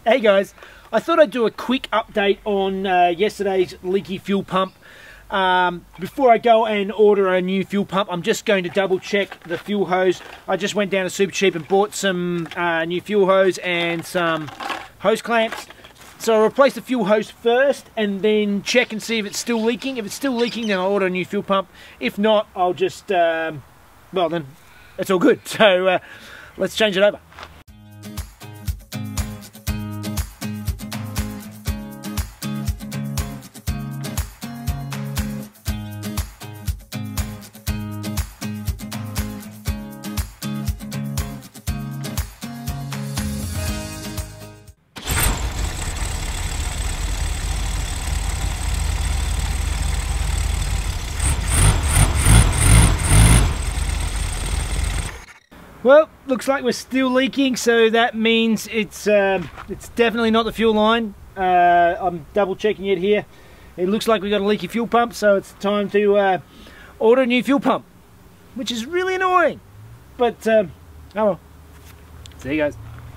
Hey guys, I thought I'd do a quick update on yesterday's leaky fuel pump. Before I go and order a new fuel pump, I'm just going to double check the fuel hose. I just went down to Super Cheap and bought some new fuel hose and some hose clamps. So I'll replace the fuel hose first and then check and see if it's still leaking. If it's still leaking, then I'll order a new fuel pump. If not, I'll just, well then, it's all good. So let's change it over. Well, looks like we're still leaking, so that means it's definitely not the fuel line. I'm double checking it here. It looks like we got a leaky fuel pump, so it's time to order a new fuel pump, which is really annoying. But oh well. See you guys.